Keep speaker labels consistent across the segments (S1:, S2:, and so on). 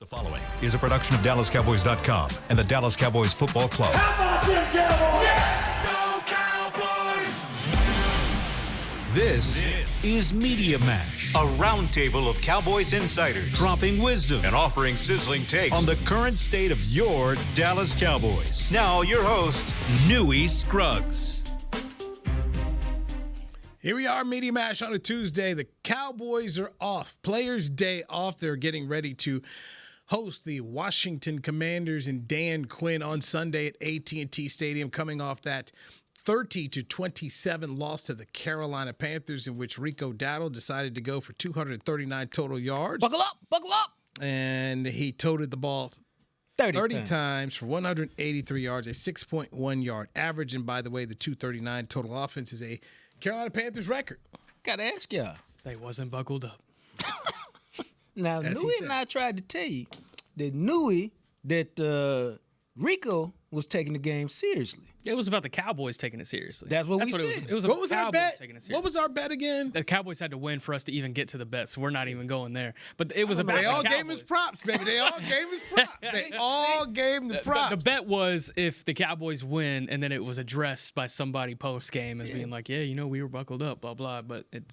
S1: The following is a production of DallasCowboys.com and the Dallas Cowboys Football Club.
S2: How about them Cowboys?
S1: Yeah! Go Cowboys! This is Media Mash, a roundtable of Cowboys insiders dropping wisdom and offering sizzling takes on the current state of your Dallas Cowboys. Now, your host, Newy Scruggs.
S3: Here we are, Media Mash on a Tuesday. The Cowboys are off. Players' day off. They're getting ready to host the Washington Commanders and Dan Quinn on Sunday at AT&T Stadium, coming off that 30-27 loss to the Carolina Panthers, in which Rico Dowdle decided to go for 239 total yards.
S4: Buckle up.
S3: And he toted the ball 30 times for 183 yards, a 6.1 yard average. And by the way, the 239 total offense is a Carolina Panthers record.
S4: Gotta ask y'all.
S5: They wasn't buckled up.
S4: Now, Newy and I tried to tell you that Rico was taking the game seriously.
S5: It was about the Cowboys taking it seriously.
S4: That's what we said.
S5: It was
S3: What was our
S5: Cowboys
S3: bet?
S5: taking it seriously.
S3: What was our bet again?
S5: The Cowboys had to win for us to even get to the bet, so we're not even going there. But it was about
S3: They
S5: the
S3: all
S5: Cowboys.
S3: gave us props, baby. They all gave us props. They all gave the props.
S5: The bet was if the Cowboys win, and then it was addressed by somebody post-game as being like, we were buckled up, blah, blah. But it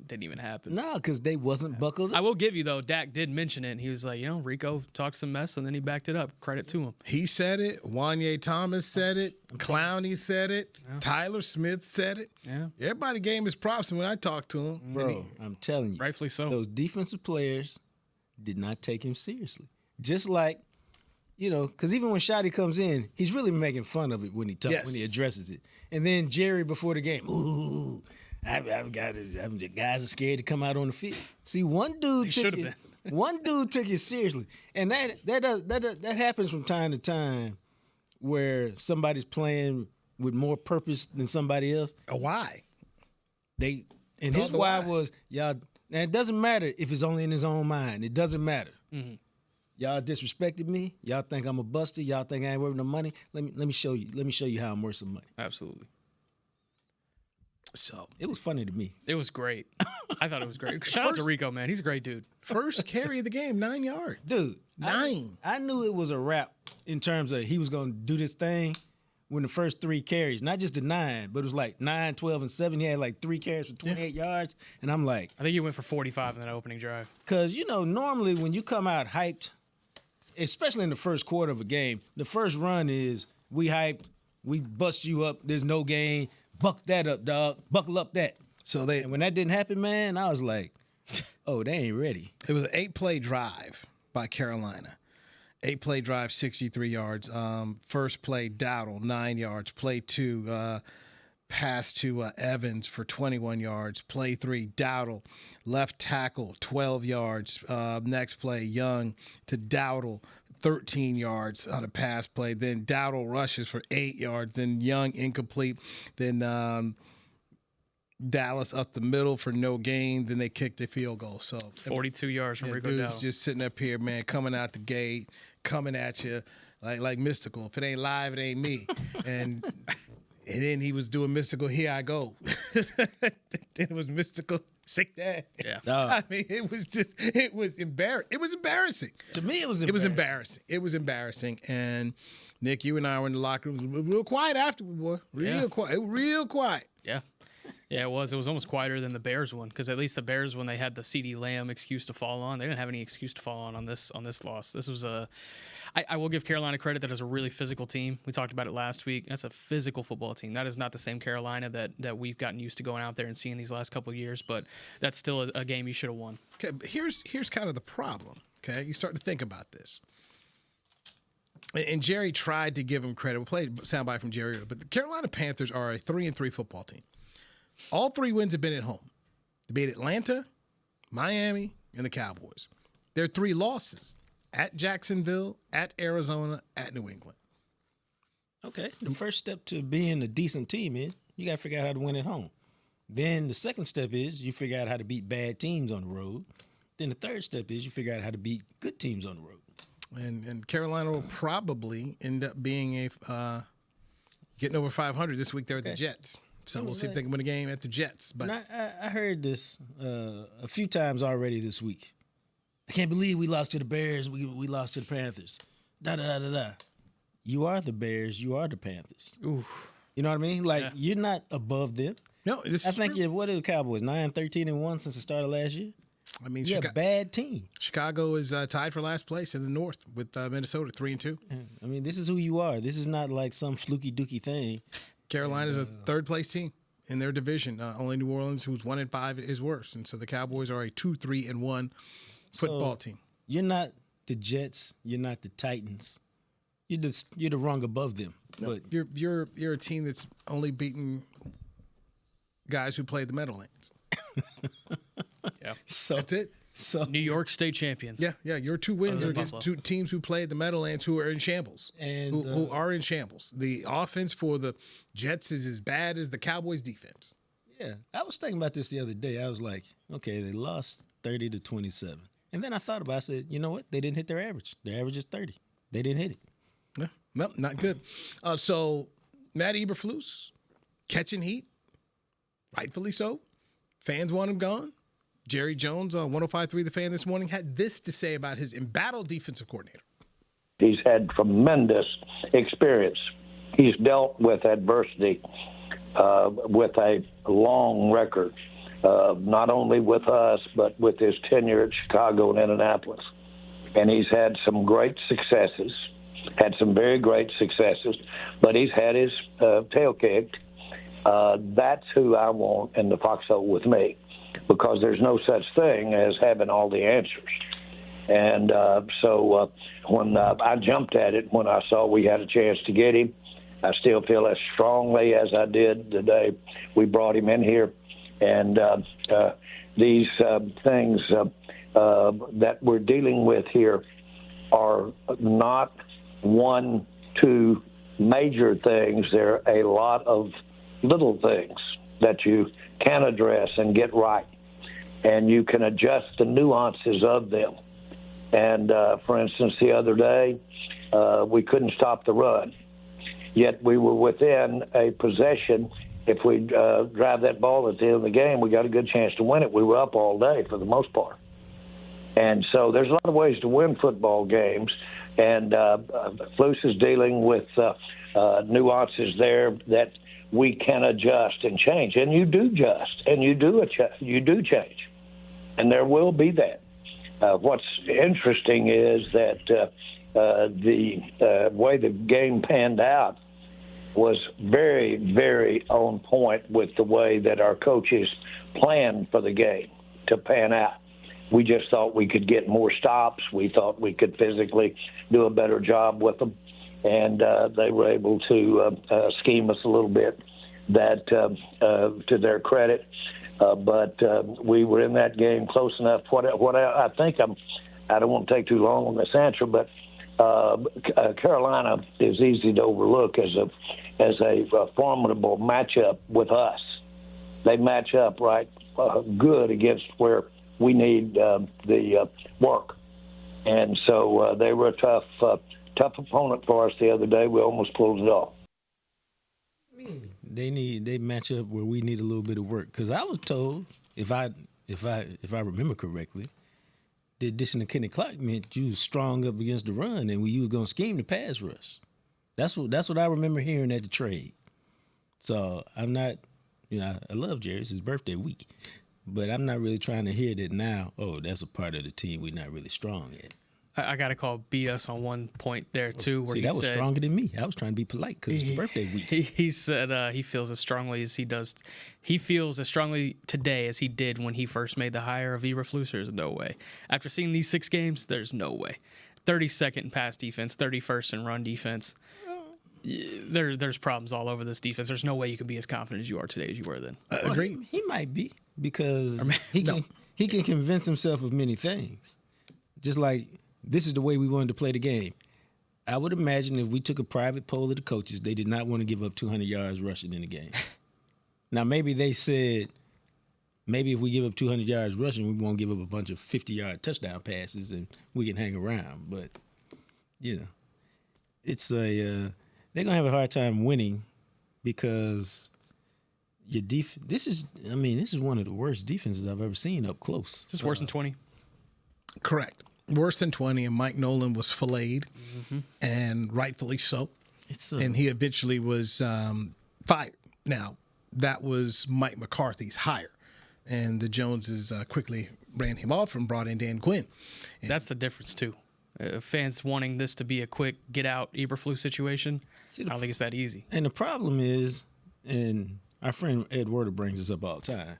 S5: didn't even happen.
S4: No, because they wasn't buckled up.
S5: I will give you, though, Dak did mention it. And he was like, Rico talked some mess, and then he backed it up. Credit to him.
S3: He said it. Wanye Thomas said it. Clowney said it. Yeah. Tyler Smith said it.
S5: Yeah.
S3: Everybody gave his props when I talked to him.
S4: Bro, I'm telling you.
S5: Rightfully so.
S4: Those defensive players did not take him seriously. Just like, because even when Shotty comes in, he's really making fun of it when he addresses it. And then Jerry before the game, the guys are scared to come out on the field. See, one dude took it seriously. And that happens from time to time where somebody's playing with more purpose than somebody else.
S3: A why?
S4: His why was, y'all, and it doesn't matter if it's only in his own mind. It doesn't matter. Mm-hmm. Y'all disrespected me. Y'all think I'm a buster. Y'all think I ain't worth no money. Let me show you. Let me show you how I'm worth some money.
S5: Absolutely.
S4: So it was funny to me.
S5: It was great. I thought it was great. Shout out to Rico, man. He's a great dude.
S3: First carry of the game, 9 yards.
S4: Dude,
S3: 9.
S4: I knew it was a wrap in terms of he was going to do this thing when the first 3 carries, not just the 9, but it was like 9, 12, and 7. He had like 3 carries for 28 yards. And I'm like,
S5: I think he went for 45 in that opening drive.
S4: Because, normally when you come out hyped, especially in the first quarter of a game, the first run is we hyped, we bust you up, there's no game. Buck that up, dog. Buckle up that. And when that didn't happen, man, I was like, oh, they ain't ready.
S3: It was an 8-play drive by Carolina. 8-play drive, 63 yards. First play, Dowdle, 9 yards. Play 2, pass to Evans for 21 yards. Play 3, Dowdle, left tackle, 12 yards. Next play, Young to Dowdle, 13 yards on a pass play. Then Dowdle rushes for 8 yards. Then Young incomplete. Then Dallas up the middle for no gain. Then they kicked a field goal. So
S5: it's 42 yards from Rico
S3: dude's
S5: Dowdle.
S3: Just sitting up here, man, coming out the gate, coming at you like mystical. If it ain't live, it ain't me. And then he was doing mystical. Here I go. Then it was mystical. Shake that.
S5: Yeah.
S3: I mean, it was embarrassing.
S4: To me, it was embarrassing.
S3: It was embarrassing. And Nick, you and I were in the locker room real quiet afterward, boy. Real quiet.
S5: Yeah. Yeah, it was. It was almost quieter than the Bears one, because at least the Bears, when they had the CeeDee Lamb excuse to fall on, they didn't have any excuse to fall on this loss. This was I will give Carolina credit that is a really physical team. We talked about it last week. That's a physical football team. That is not the same Carolina that we've gotten used to going out there and seeing these last couple of years, but that's still a game you should have won.
S3: Okay, but here's kind of the problem, okay? You start to think about this. And Jerry tried to give him credit. We'll play a soundbite from Jerry, but the Carolina Panthers are a 3-3 football team. All 3 wins have been at home. They beat Atlanta, Miami, and the Cowboys. Their 3 losses at Jacksonville, at Arizona, at New England.
S4: Okay. The first step to being a decent team is you got to figure out how to win at home. Then the second step is you figure out how to beat bad teams on the road. Then the third step is you figure out how to beat good teams on the road.
S3: And Carolina will probably end up being getting over 500 this week. They're at the Jets. So we'll see if they can win a game at the Jets. But
S4: I heard this a few times already this week. I can't believe we lost to the Bears. We lost to the Panthers. Da-da-da-da-da. You are the Bears. You are the Panthers.
S5: Oof.
S4: You know what I mean? Like, you're not above them.
S3: No, this
S4: I
S3: is
S4: think
S3: true.
S4: what are the Cowboys? 9-13-1 since the start of last year?
S3: I mean,
S4: You're a bad team.
S3: Chicago is tied for last place in the North with Minnesota, 3-2.
S4: I mean, this is who you are. This is not like some fluky dookie thing.
S3: Carolina's a third place team in their division. Only New Orleans, who's 1-5, is worse. And so the Cowboys are a 2-3-1 football team.
S4: You're not the Jets. You're not the Titans. You're the rung above them.
S3: No,
S4: But
S3: you're a team that's only beaten guys who play the Meadowlands.
S5: Yeah.
S4: so
S3: That's it.
S4: So
S5: New York State champions.
S3: Yeah. Your 2 wins are against
S5: Buffalo.
S3: 2 teams who played the Meadowlands who are in shambles.
S4: And,
S3: who are in shambles. The offense for the Jets is as bad as the Cowboys' defense.
S4: yeah, I was thinking about this the other day. I was like, okay, they lost 30-27, and then I thought about it. I said, you know what? They didn't hit their average. Their average is 30. They didn't hit it.
S3: Yeah, no, not good. So Matt Eberflus catching heat, rightfully so. Fans want him gone. Jerry Jones on 105.3 The Fan this morning had this to say about his embattled defensive coordinator.
S2: He's had tremendous experience. He's dealt with adversity with a long record, not only with us, but with his tenure at Chicago and Indianapolis. And he's had some great successes, had some very great successes, but he's had his tail kicked. That's who I want in the foxhole with me, because there's no such thing as having all the answers. And so when I jumped at it, when I saw we had a chance to get him, I still feel as strongly as I did the day we brought him in here. And these things that we're dealing with here are not 1, 2 major things. There are a lot of little things that you can address and get right, and you can adjust the nuances of them. And, for instance, the other day, we couldn't stop the run, yet we were within a possession. If we drive that ball at the end of the game, we got a good chance to win it. We were up all day for the most part. And so there's a lot of ways to win football games, and Flus is dealing with nuances there that we can adjust and change. And you do adjust, and you do change, and there will be that. What's interesting is that the way the game panned out was very, very on point with the way that our coaches planned for the game to pan out. We just thought we could get more stops. We thought we could physically do a better job with them, and they were able to scheme us a little bit. That to their credit, but we were in that game close enough. What I think I don't want to take too long on this answer, but Carolina is easy to overlook as a formidable matchup with us. They match up right good against where we need the work, and so they were a tough opponent for us the other day. We almost pulled it off.
S4: They match up where we need a little bit of work. Because I was told, if I remember correctly, the addition of Kenny Clark meant you was strong up against the run, and you was gonna scheme the pass rush. That's what I remember hearing at the trade. So I'm not, I love Jerry. It's his birthday week, but I'm not really trying to hear that now. Oh, that's a part of the team we're not really strong at.
S5: I got to call BS on one point there, too. Where
S4: See, that was stronger than me. I was trying to be polite because it's birthday week.
S5: He said he feels as strongly as he does. He feels as strongly today as he did when he first made the hire of Eberflus. There's no way. After seeing these 6 games, there's no way. 32nd in pass defense, 31st in run defense. There's problems all over this defense. There's no way you can be as confident as you are today as you were then.
S3: Agreed.
S4: He might be because he can convince himself of many things. Just like this is the way we wanted to play the game. I would imagine if we took a private poll of the coaches, they did not want to give up 200 yards rushing in the game. Now, maybe they said, maybe if we give up 200 yards rushing, we won't give up a bunch of 50-yard touchdown passes and we can hang around. But, it's they're going to have a hard time winning because your this is one of the worst defenses I've ever seen up close.
S5: Is this worse than 20?
S3: Correct. Worse than 20, and Mike Nolan was filleted, and rightfully so. And he eventually was fired. Now, that was Mike McCarthy's hire, and the Joneses quickly ran him off and brought in Dan Quinn. And
S5: that's the difference, too. Fans wanting this to be a quick get-out Eberflus situation, I don't think it's that easy.
S4: And the problem is, and our friend Ed Werder brings this up all the time,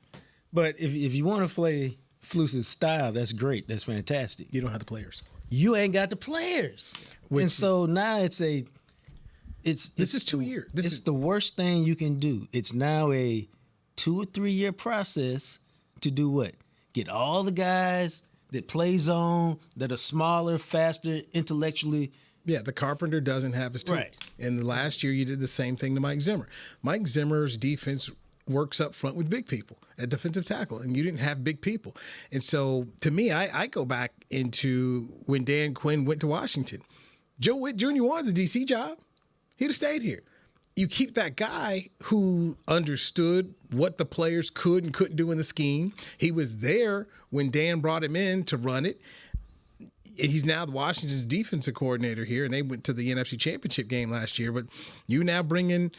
S4: but if you want to play Flus's style, that's great. That's fantastic.
S3: You don't have the players.
S4: You ain't got the players. And so now this is 2 years. It's the worst thing you can do. It's now a 2 or 3 year process to do what? Get all the guys that play zone, that are smaller, faster, intellectually.
S3: Yeah, the Carpenter doesn't have his tools.
S4: Right.
S3: And the last year you did the same thing to Mike Zimmer. Mike Zimmer's defense works up front with big people at defensive tackle, and you didn't have big people. And so, to me, I go back into when Dan Quinn went to Washington. Joe Witt Jr. wanted the DC job. He'd have stayed here. You keep that guy who understood what the players could and couldn't do in the scheme. He was there when Dan brought him in to run it. He's now the Washington's defensive coordinator here, and they went to the NFC Championship game last year. But you now bring in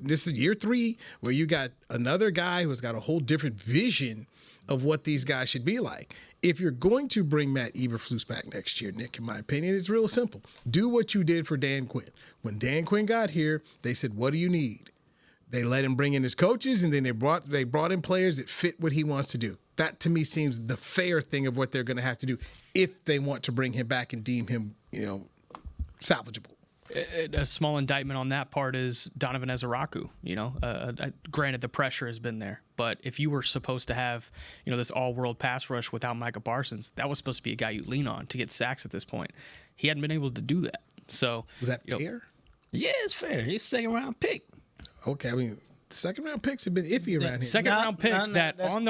S3: this is year 3, where you got another guy who's got a whole different vision of what these guys should be like. If you're going to bring Matt Eberflus back next year, Nick, in my opinion, it's real simple. Do what you did for Dan Quinn. When Dan Quinn got here, they said, "What do you need?" They let him bring in his coaches, and then they brought in players that fit what he wants to do. That, to me, seems the fair thing of what they're going to have to do if they want to bring him back and deem him, salvageable.
S5: A small indictment on that part is Donovan Ezeraku. Granted, the pressure has been there, but if you were supposed to have, this all-world pass rush without Micah Parsons, that was supposed to be a guy you lean on to get sacks at this point. He hadn't been able to do that. So
S3: was that fair?
S4: Yeah, it's fair. He's a second-round pick.
S3: Okay, I mean, second-round picks have been iffy around here.
S5: Second-round pick that on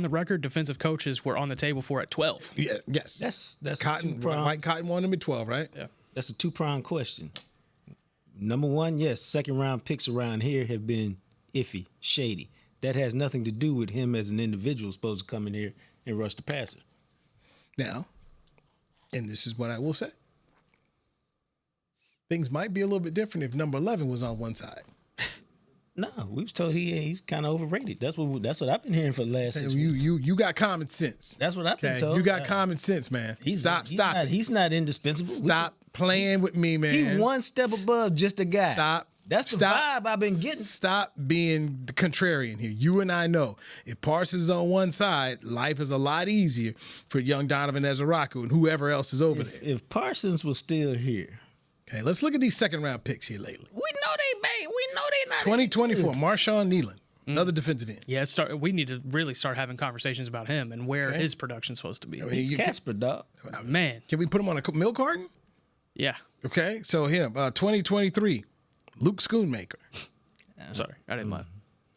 S5: the record, defensive coaches were on the table for at 12.
S3: Yeah, yes.
S4: That's
S3: Cotton. Mike Cotton wanted him at 12, right?
S5: Yeah.
S4: That's a two-pronged question. Number one, yes, second-round picks around here have been iffy, shady. That has nothing to do with him as an individual supposed to come in here and rush the passer.
S3: Now, and this is what I will say. Things might be a little bit different if number 11 was on one side.
S4: No, we was told he's kind of overrated. That's what I've been hearing for the last 6 weeks.
S3: You got common sense.
S4: That's what I've been told.
S3: You got common sense, man. Stop it.
S4: He's not indispensable.
S3: Stop playing with me, man.
S4: He one step above just a guy. That's the vibe I've been getting.
S3: Stop being the contrarian here. You and I know if Parsons is on one side, life is a lot easier for young Donovan Ezeraku and whoever else is over there.
S4: If Parsons was still here.
S3: Okay, let's look at these second-round picks here lately.
S4: We know they bang. We know they not.
S3: 2024, Marshawn Nealon, another defensive end.
S5: Yeah, we need to really start having conversations about him and where his production's supposed to be.
S4: He's Casper, dog.
S5: Man.
S3: Can we put him on a milk carton?
S5: Yeah.
S3: Okay, so him, 2023, Luke Schoonmaker.
S5: Sorry, I didn't laugh.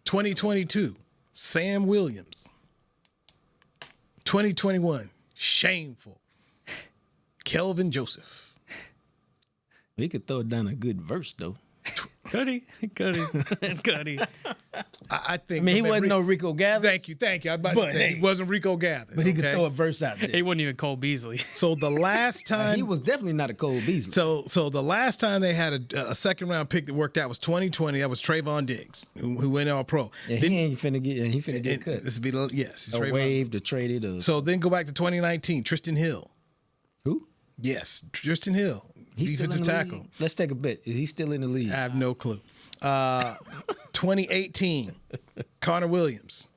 S3: 2022, Sam Williams. 2021, shameful, Kelvin Joseph.
S4: He could throw down a good verse, though.
S5: Could he?
S3: I think.
S4: I mean, he wasn't no Rico Gathers.
S3: Thank you. I was about to say he wasn't Rico Gathers.
S4: But he could throw a verse out there.
S5: He wasn't even Cole Beasley.
S3: So the last time.
S4: He was definitely not a Cole Beasley.
S3: So the last time they had a second round pick that worked out was 2020. That was Trayvon Diggs, who went all pro.
S4: And he ain't finna get cut.
S3: This would be yes.
S4: Or waived or traded. Or...
S3: So then go back to 2019, Tristan Hill.
S4: Who?
S3: Yes, Tristan Hill.
S4: He's
S3: defensive tackle.
S4: League? Let's take a bet. Is he still in the league?
S3: I have no clue. 2018, Connor Williams.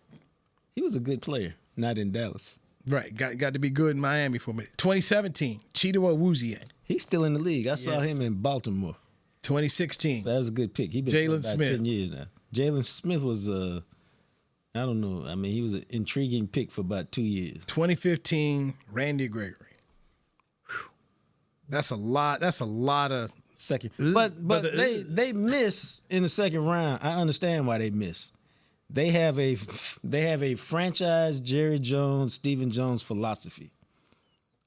S4: He was a good player, not in Dallas.
S3: Right, got to be good in Miami for a minute. 2017, Chido Awuzie.
S4: He's still in the league. I saw him in Baltimore.
S3: 2016.
S4: So that was a good pick. He's been
S3: Jalen
S4: about
S3: Smith.
S4: 10 years now. Jalen Smith was I don't know. I mean, he was an intriguing pick for about 2 years.
S3: 2015, Randy Gregory. That's a lot of
S4: second. But they miss in the second round. I understand why they miss. They have a franchise Jerry Jones, Stephen Jones philosophy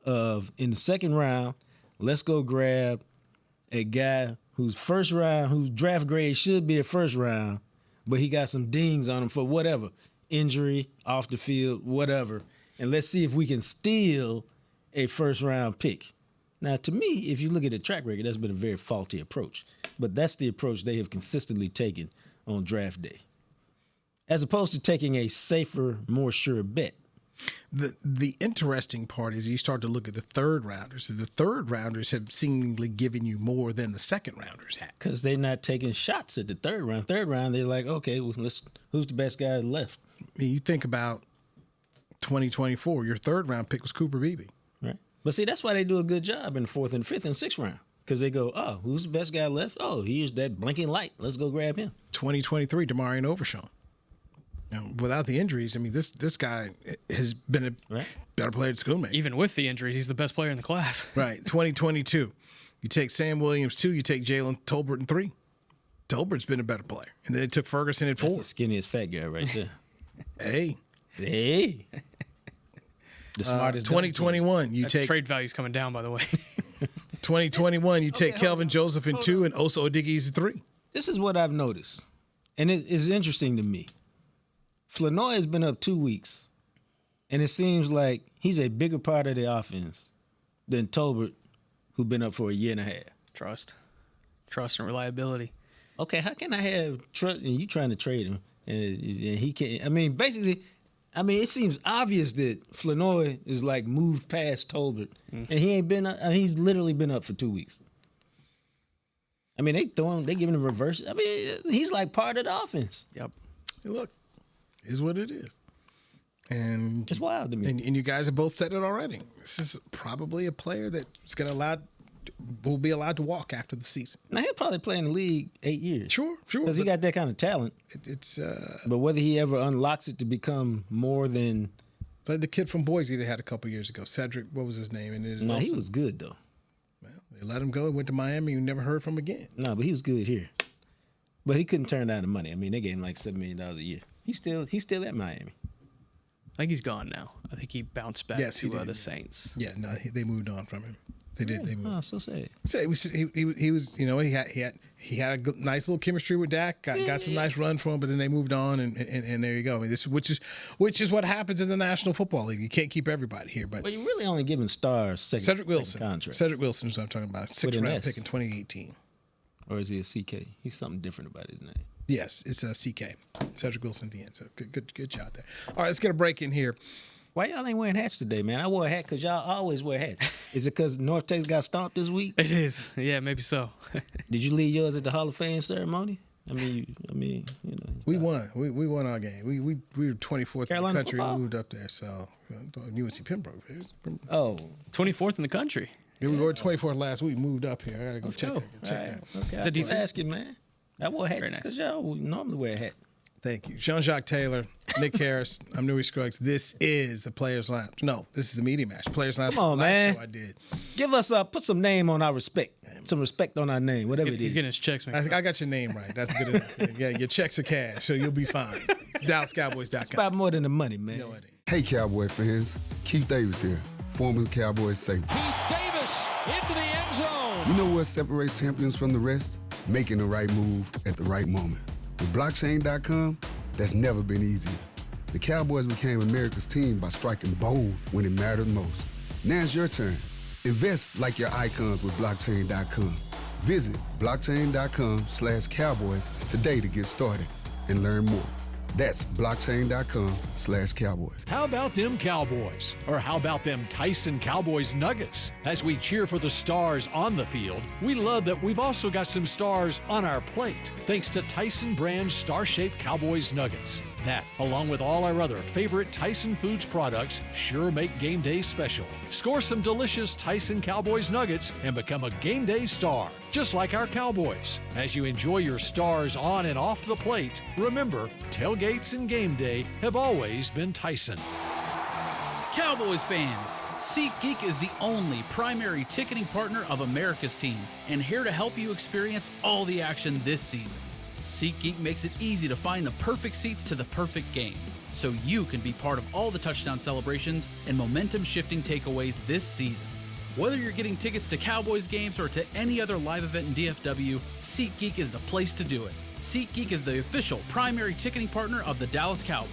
S4: of in the second round, let's go grab a guy whose draft grade should be a first round, but he got some dings on him for whatever, injury, off the field, whatever. And let's see if we can steal a first-round pick. Now, to me, if you look at the track record, that's been a very faulty approach. But that's the approach they have consistently taken on draft day, as opposed to taking a safer, more sure bet.
S3: The interesting part is you start to look at the third rounders. The third rounders have seemingly given you more than the second rounders have.
S4: Because they're not taking shots at the third round. Third round, they're like, okay, well, who's the best guy left?
S3: I mean, you think about 2024, your third round pick was Cooper Beebe.
S4: Right. But see, that's why they do a good job in the fourth and fifth and sixth round. Because they go, oh, who's the best guy left? Oh, here's that blinking light. Let's go grab him.
S3: 2023, Demarion Overshown. Without the injuries, I mean, this guy has been a better player at schoolmate.
S5: Even with the injuries, he's the best player in the class.
S3: Right. 2022, you take Sam Williams 2, you take Jalen Tolbert in 3. Tolbert's been a better player. And then they took Ferguson at 4.
S4: That's the skinniest fat guy right there.
S3: Hey.
S4: The smartest.
S3: 2021, you take
S5: trade value's coming down, by the way.
S3: 2021, you take Kelvin Joseph in 2 and Osa Odighi's in 3.
S4: This is what I've noticed, and it's interesting to me. Flanoy has been up 2 weeks, and it seems like he's a bigger part of the offense than Tolbert, who's been up for a year and a half.
S5: Trust and reliability.
S4: Okay, how can I have trust and you trying to trade him, and he can't? I mean, basically, it seems obvious that Flanoy is like moved past Tolbert, and he ain't been. He's literally been up for 2 weeks. I mean, they giving him reverse. I mean, he's like part of the offense.
S5: Yep.
S3: Hey, look, is what it is. And
S4: it's wild to me.
S3: And you guys have both said it already. This is probably a player that's will be allowed to walk after the season.
S4: Now he'll probably play in the league 8 years.
S3: Sure.
S4: Because he got that kind of talent. But whether he ever unlocks it to become more than
S3: it's like the kid from Boise they had a couple years ago, Cedric. What was his name? And
S4: he was good though.
S3: Well, they let him go. He went to Miami. You never heard from him again.
S4: No, but he was good here. But he couldn't turn down the money. I mean, they gave him like $7 million a year. He's still at Miami.
S5: I think he's gone now. I think he bounced back to the Saints.
S3: Yeah, no, they moved on from him. They did. They moved.
S4: Oh, so sad.
S3: So he was. He had a good, nice little chemistry with Dak. Got some nice run for him, but then they moved on, and there you go. I mean, which is what happens in the National Football League. You can't keep everybody here, but
S4: you're really only giving stars
S3: Cedric Wilson
S4: contract.
S3: Cedric Wilson is what I'm talking about. 6th round pick in 2018.
S4: Or is he a CK? He's something different about his name.
S3: Yes, it's a CK. Cedric Wilson at the end. So good job there. All right, let's get a break in here.
S4: Why y'all ain't wearing hats today, man? I wore a hat because y'all always wear hats. Is it because North Texas got stomped this week?
S5: It is. Yeah, maybe so.
S4: Did you leave yours at the Hall of Fame ceremony? I mean, you know.
S3: We won. We won our game. We were 24th
S4: Carolina
S3: in the country.
S4: football?
S3: We moved up there. So UNC Pembroke.
S4: Oh.
S5: 24th in the country.
S3: Yeah, we were 24th last week. Moved up here. I gotta go check that.
S4: Okay.
S5: Is it decent?
S4: Asking, man. I wore a hat because y'all normally wear a hat.
S3: Thank you. Jean-Jacques Taylor, Nick Harris, I'm Newy Scruggs. This is the Players Lounge. No, this is the Media Match. Players Lounge.
S4: Come on, man.
S3: Show I did.
S4: Give us put some name on our respect. Some respect on our name, whatever it is.
S5: He's getting his checks, man.
S3: I got your name right. That's good enough. Yeah, your checks are cash, so you'll be fine. It's DallasCowboys.com.
S4: It's about more than the money, man.
S3: No, it ain't.
S6: Hey, Cowboy fans. Keith Davis here, former Cowboys safety.
S7: Keith Davis into the end zone.
S6: You know what separates champions from the rest? Making the right move at the right moment. With blockchain.com, that's never been easier. The Cowboys became America's team by striking bold when it mattered most. Now it's your turn. Invest like your icons with blockchain.com. Visit blockchain.com/Cowboys today to get started and learn more. That's blockchain.com/Cowboys.
S7: How about them Cowboys? Or how about them Tyson Cowboys Nuggets? As we cheer for the stars on the field, we love that we've also got some stars on our plate, thanks to Tyson brand star-shaped Cowboys Nuggets. That, along with all our other favorite Tyson Foods products, sure make game day special. Score some delicious Tyson Cowboys Nuggets and become a game day star, just like our Cowboys. As you enjoy your stars on and off the plate, remember, tailgates and game day have always been Tyson.
S8: Cowboys fans, SeatGeek is the only primary ticketing partner of America's team and here to help you experience all the action this season. SeatGeek makes it easy to find the perfect seats to the perfect game, so you can be part of all the touchdown celebrations and momentum-shifting takeaways this season. Whether you're getting tickets to Cowboys games or to any other live event in DFW, SeatGeek is the place to do it. SeatGeek is the official primary ticketing partner of the Dallas Cowboys.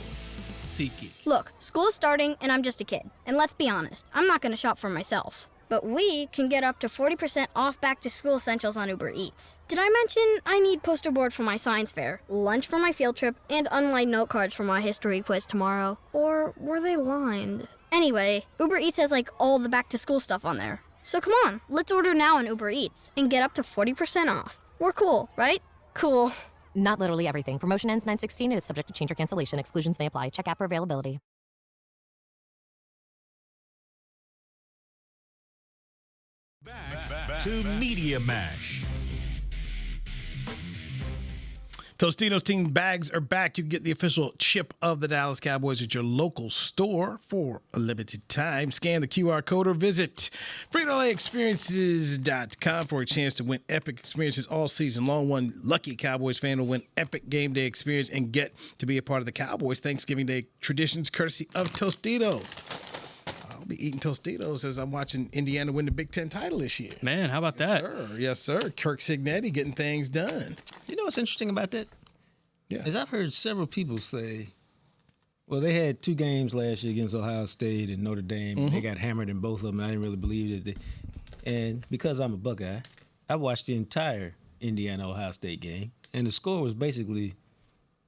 S8: SeatGeek.
S9: Look, school is starting and I'm just a kid. And let's be honest, I'm not going to shop for myself. But we can get up to 40% off back-to-school essentials on Uber Eats. Did I mention I need poster board for my science fair, lunch for my field trip, and unlined note cards for my history quiz tomorrow? Or were they lined? Anyway, Uber Eats has all the back-to-school stuff on there. So come on, let's order now on Uber Eats and get up to 40% off. We're cool, right? Cool.
S10: Not literally everything. Promotion ends 9/16 and is subject to change or cancellation. Exclusions may apply. Check app for availability.
S1: Back to Media Mash.
S3: Tostitos team bags are back. You can get the official chip of the Dallas Cowboys at your local store for a limited time. Scan the QR code or visit FritoLayExperiences.com for a chance to win epic experiences all season long. One lucky Cowboys fan will win epic game day experience and get to be a part of the Cowboys Thanksgiving Day traditions courtesy of Tostitos. I'll be eating Tostitos as I'm watching Indiana win the Big Ten title this year.
S5: Man, how about that?
S3: Yes, sir. Kirk Cignetti getting things done.
S4: You know what's interesting about that?
S3: Yeah.
S4: Is I've heard several people say, well, they had 2 games last year against Ohio State and Notre Dame.
S3: Mm-hmm.
S4: They got hammered in both of them. I didn't really believe it. And because I'm a Buckeye, I watched the entire Indiana-Ohio State game, and the score was basically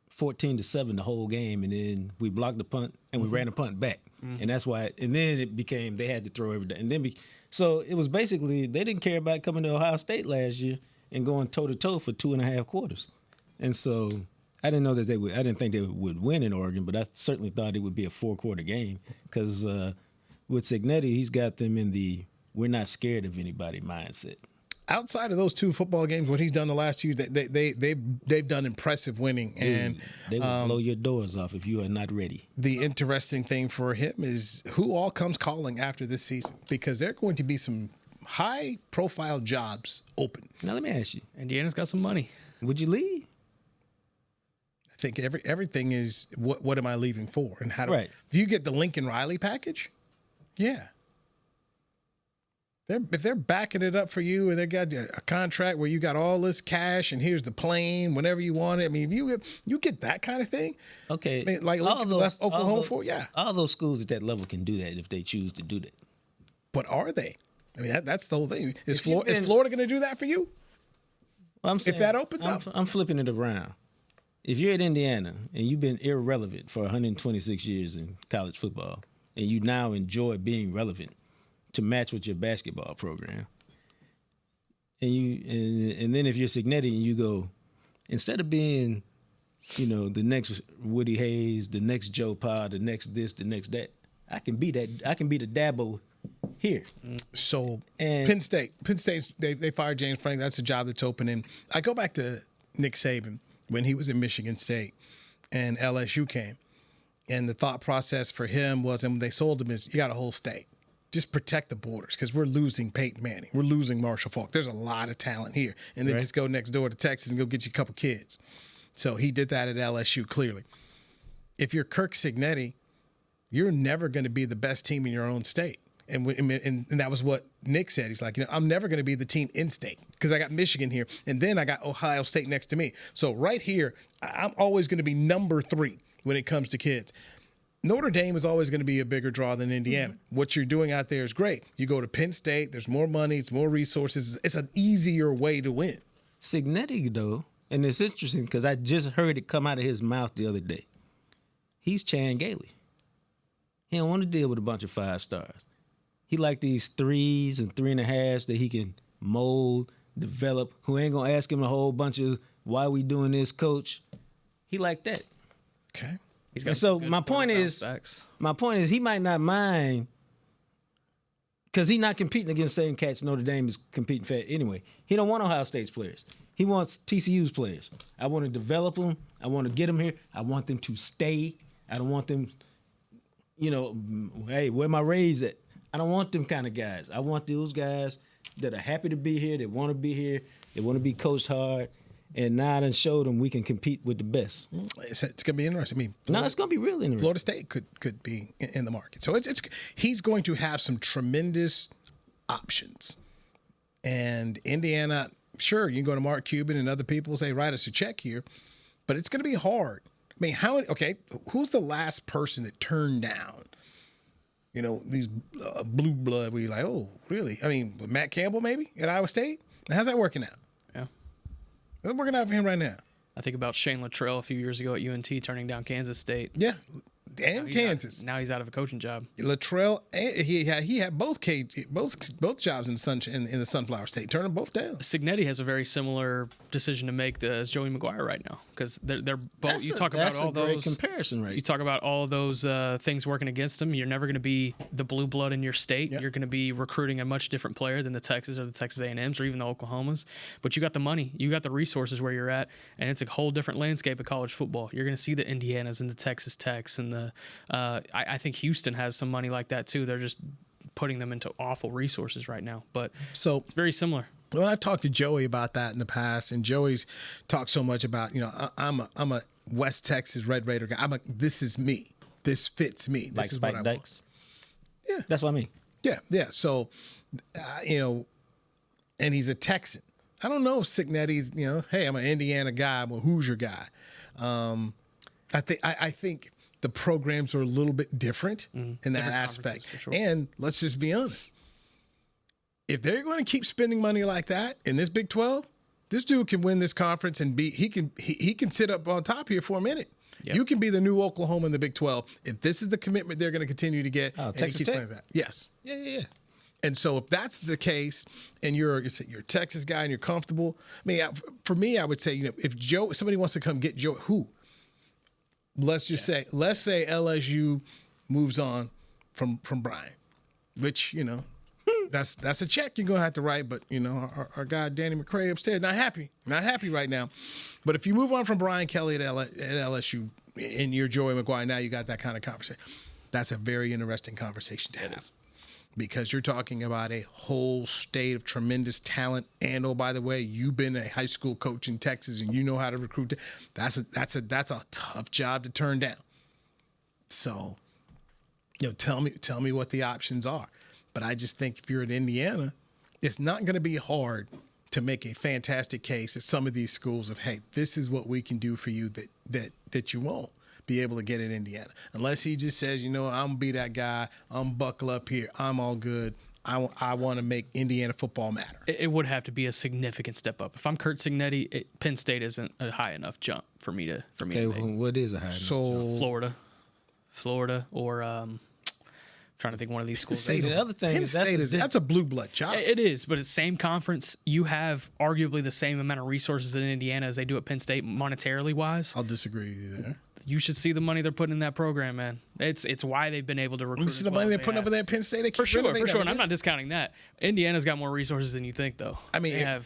S4: 14-7 the whole game, and then we blocked the punt and we ran the punt back, and that's why. And then it became they had to throw every day, and then so it was basically they didn't care about coming to Ohio State last year and going toe to toe for 2.5 quarters, and so I didn't know that they would. I didn't think they would win in Oregon, but I certainly thought it would be a 4-quarter game because with Cignetti, he's got them in the we're not scared of anybody mindset.
S3: Outside of those 2 football games, what he's done the last 2 years, they've done impressive winning, and
S4: they will blow your doors off if you are not ready.
S3: The interesting thing for him is who all comes calling after this season, because there are going to be some high-profile jobs open.
S4: Now let me ask you:
S5: Indiana's got some money.
S4: would you leave?
S3: I think everything is what am I leaving for, and how do
S4: Right.
S3: if you get the Lincoln Riley package, yeah. If they're backing it up for you and they got a contract where you got all this cash and here's the plane whenever you want it. I mean, if you get that kind of thing.
S4: Okay.
S3: I mean, like Lincoln left Oklahoma for, yeah.
S4: All those schools at that level can do that if they choose to do that.
S3: But are they? I mean, that's the whole thing. Is Florida going to do that for you?
S4: Well, I'm saying,
S3: if that opens up.
S4: I'm flipping it around. If you're at Indiana and you've been irrelevant for 126 years in college football and you now enjoy being relevant to match with your basketball program, and then if you're Cignetti and you go, instead of being, the next Woody Hayes, the next Joe Pa, the next this, the next that, I can be that. I can be the Dabo here.
S3: So
S4: And-
S3: Penn State, they fired James Franklin. That's a job that's opening. I go back to Nick Saban when he was in Michigan State and LSU came, and the thought process for him was, and when they sold him, is you got a whole state. Just protect the borders because we're losing Peyton Manning. We're losing Marshall Faulk. There's a lot of talent here. And then just go next door to Texas and go get you a couple kids. So he did that at LSU, clearly. If you're Kirk Cignetti, you're never going to be the best team in your own state. And that was what Nick said. He's like, I'm never going to be the team in state because I got Michigan here. And then I got Ohio State next to me. So right here, I'm always going to be number 3 when it comes to kids. Notre Dame is always going to be a bigger draw than Indiana. Mm-hmm. What you're doing out there is great. You go to Penn State, there's more money, it's more resources. It's an easier way to win.
S4: Cignetti, though, and it's interesting because I just heard it come out of his mouth the other day. He's Chan Gailey. He don't want to deal with a bunch of 5 stars. He like these 3s and 3.5s that he can mold, develop, who ain't going to ask him a whole bunch of, why we doing this, coach? He like that.
S3: Okay.
S4: And so my point is he might not mind because he's not competing against same cats Notre Dame is competing for anyway. He don't want Ohio State's players. He wants TCU's players. I want to develop them. I want to get them here. I want them to stay. I don't want them, hey, where my raise at? I don't want them kind of guys. I want those guys that are happy to be here, that want to be here, they want to be coached hard. And now I done showed them we can compete with the best.
S3: It's going to be interesting. I mean,
S4: it's going to be really interesting.
S3: Florida State could be in the market. So he's going to have some tremendous options. And Indiana, sure, you can go to Mark Cuban and other people say, write us a check here. But it's going to be hard I mean, who's the last person that turned down, these blue blood where you're like, oh, really? I mean, Matt Campbell maybe at Iowa State? How's that working out?
S5: Yeah.
S3: It's working out for him right now.
S5: I think about Shane Luttrell a few years ago at UNT turning down Kansas State.
S3: Yeah, and Kansas.
S5: Now he's out of a coaching job.
S3: Luttrell, he had both jobs in the Sunflower State. Turn them both down.
S5: Cignetti has a very similar decision to make as Joey McGuire right now because they're both. You talk about all those
S4: comparison, right?
S5: You talk about all those things working against him. You're never going to be the blue blood in your state. Yep. You're going to be recruiting a much different player than the Texas or the Texas A&Ms or even the Oklahomas. But you got the money, you got the resources where you're at, and it's a whole different landscape of college football. You're going to see the Indianas and the Texas Techs and the. I think Houston has some money like that too. They're just putting them into awful resources right now. But
S3: so
S5: it's very similar.
S3: Well, I've talked to Joey about that in the past, and Joey's talked so much about, I'm a West Texas Red Raider guy. This is me. This fits me. This
S4: like
S3: is
S4: Spike
S3: what I
S4: Dykes.
S3: Want. Yeah,
S4: that's what I mean.
S3: Yeah. So, and he's a Texan. I don't know if Cignetti's, hey, I'm an Indiana guy. I'm a Hoosier guy. I think the programs are a little bit different in that
S5: different
S3: aspect.
S5: For sure.
S3: And let's just be honest. If they're going to keep spending money like that in this Big 12, this dude can win this conference and he can sit up on top here for a minute. Yep. You can be the new Oklahoma in the Big 12 if this is the commitment they're going to continue to get.
S4: Oh, Texas Tech?
S3: That. Yes.
S4: Yeah.
S3: And so if that's the case, and you're a Texas guy and you're comfortable, I mean, for me, I would say, if somebody wants to come get Joe, who? Let's say LSU moves on from Brian, which, that's a check you're going to have to write. But, our guy, Danny McCray upstairs, not happy right now. But if you move on from Brian Kelly at LSU and you're Joey McGuire, now you got that kind of conversation. That's a very interesting conversation to have. Because you're talking about a whole state of tremendous talent. And, oh, by the way, you've been a high school coach in Texas and you know how to recruit. That's a tough job to turn down. So, tell me what the options are. But I just think if you're at Indiana, it's not going to be hard to make a fantastic case at some of these schools of, hey, this is what we can do for you that you won't be able to get in Indiana. Unless he just says, I'm going to be that guy. I'm buckle up here. I'm all good. I want to make Indiana football matter. It
S5: would have to be a significant step up. If I'm Kurt Cignetti, Penn State isn't a high enough jump for me to make.
S4: What is a high enough jump?
S5: Florida, or trying to think one of these schools.
S4: The other thing
S3: Penn State that's a blue blood job.
S5: It is, but it's same conference. You have arguably the same amount of resources in Indiana as they do at Penn State monetarily wise.
S3: I'll disagree with you there.
S5: You should see the money they're putting in that program, man. It's why they've been able to recruit.
S3: You see the money they're putting over there at Penn State?
S5: For sure. And I'm not discounting that. Indiana's got more resources than you think, though.
S3: I mean, and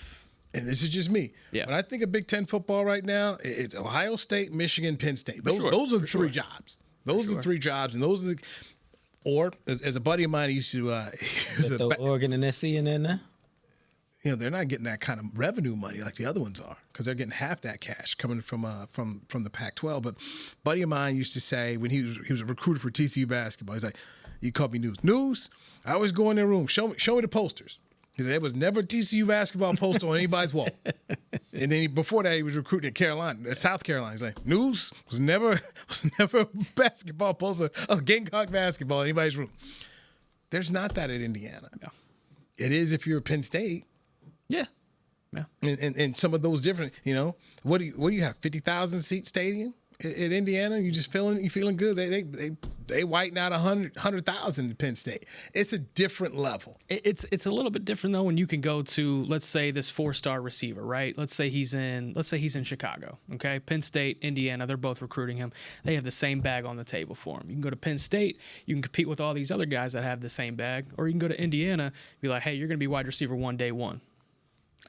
S3: this is just me. Yeah. When I think of Big Ten football right now, it's Ohio State, Michigan, Penn State. Those are the three jobs. Those are the three jobs, and those are the. Or as a buddy of mine, he used to.
S4: Oregon and SC in there now.
S3: They're not getting that kind of revenue money like the other ones are because they're getting half that cash coming from the Pac-12. But a buddy of mine used to say when he was a recruiter for TCU basketball, he's like, he called me News. I always go in their room, show me the posters. He said there was never a TCU basketball poster on anybody's wall. And then before that, he was recruiting at South Carolina. He's like, News was never a basketball poster, a Gamecock basketball in anybody's room. There's not that at Indiana. No. It is if you're Penn State.
S5: Yeah.
S3: And some of those different, what do you have? 50,000 seat stadium at Indiana? You feeling good? They whiten out 100,000 at Penn State. It's a different level.
S5: It's a little bit different though when you can go to, let's say, this 4-star receiver, right? Let's say he's in Chicago. Okay, Penn State, Indiana, they're both recruiting him. They have the same bag on the table for him. You can go to Penn State, you can compete with all these other guys that have the same bag, or you can go to Indiana, be like, hey, you're going to be wide receiver day one.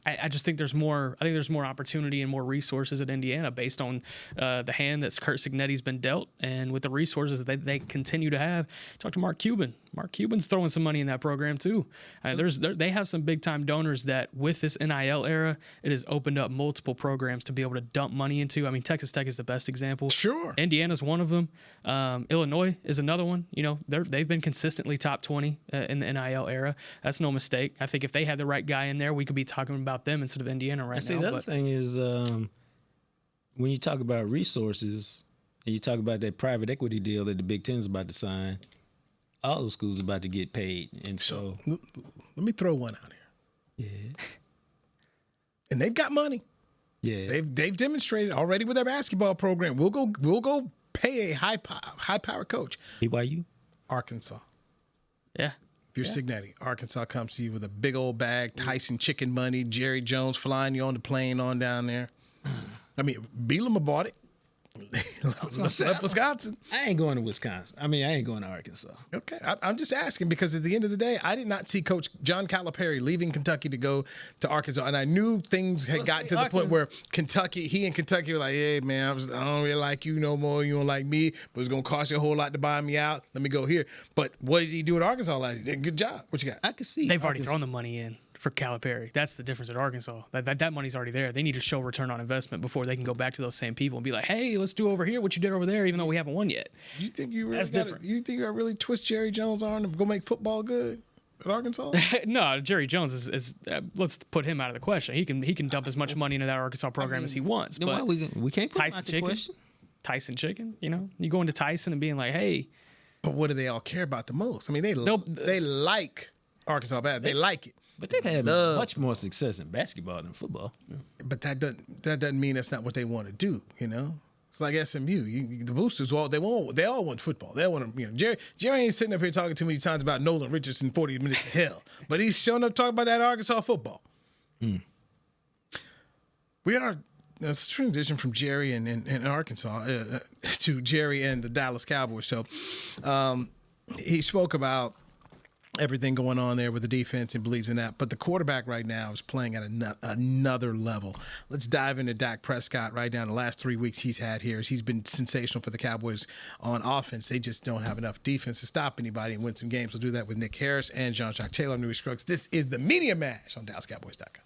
S5: I just think there's more. I think there's more opportunity and more resources at Indiana based on the hand that Kurt Cignetti's been dealt, and with the resources that they continue to have. Talk to Mark Cuban. Mark Cuban's throwing some money in that program too. They have some big time donors that with this NIL era, it has opened up multiple programs to be able to dump money into. I mean, Texas Tech is the best example.
S3: Sure.
S5: Indiana's one of them. Illinois is another one. They've been consistently top 20 in the NIL era. That's no mistake. I think if they had the right guy in there, we could be talking about them instead of Indiana right now.
S4: The other thing is when you talk about resources, And you talk about that private equity deal that the Big Ten's about to sign. All those schools are about to get paid. And so
S3: let me throw one out here.
S4: Yeah.
S3: And they've got money.
S4: Yeah.
S3: They've demonstrated already with their basketball program. We'll go pay a high power coach.
S4: BYU?
S3: Arkansas.
S5: Yeah.
S3: If you're Signetti, Arkansas comes to you with a big old bag, Tyson chicken money, Jerry Jones flying you on the plane on down there. I mean, Bielema bought it. Left Wisconsin.
S4: I ain't going to Wisconsin. I ain't going to Arkansas.
S3: Okay. I'm just asking because at the end of the day, I did not see Coach John Calipari leaving Kentucky to go to Arkansas. And I knew things had gotten to the point where he and Kentucky were like, hey, man, I don't really like you no more. You don't like me. But it's going to cost you a whole lot to buy me out. Let me go here. But what did he do at Arkansas last year? Good job. What you got?
S4: I can see.
S5: They've already thrown the money in for Calipari. That's the difference at Arkansas. That money's already there. They need to show return on investment before they can go back to those same people and be like, hey, let's do over here what you did over there, even though we haven't won yet.
S3: You think you really
S5: different.
S3: You think you really twist Jerry Jones' arm to go make football good at Arkansas?
S5: No, Jerry Jones is let's put him out of the question. He can dump as much money into that Arkansas program as he wants. But
S4: we can't put
S5: Tyson Chicken. Tyson Chicken, you go into Tyson and being like, hey.
S3: But what do they all care about the most? I mean, they like Arkansas bad. They like it.
S4: But they've had much more success in basketball than football.
S3: But that doesn't mean that's not what they want to do. It's like SMU. The boosters, they all want football. They want to. Jerry ain't sitting up here talking too many times about Nolan Richardson 40 minutes of hell, but he's showing up talking about that Arkansas football. Let's transition from Jerry and Arkansas to Jerry and the Dallas Cowboys. So he spoke about everything going on there with the defense and believes in that. But the quarterback right now is playing at another level. Let's dive into Dak Prescott right now. The last 3 weeks he's had here, he's been sensational for the Cowboys on offense. They just don't have enough defense to stop anybody and win some games. We'll do that with Nick Harris and Jean-Jacques Taylor. I'm Newy Scruggs. This is the Media Mash on DallasCowboys.com.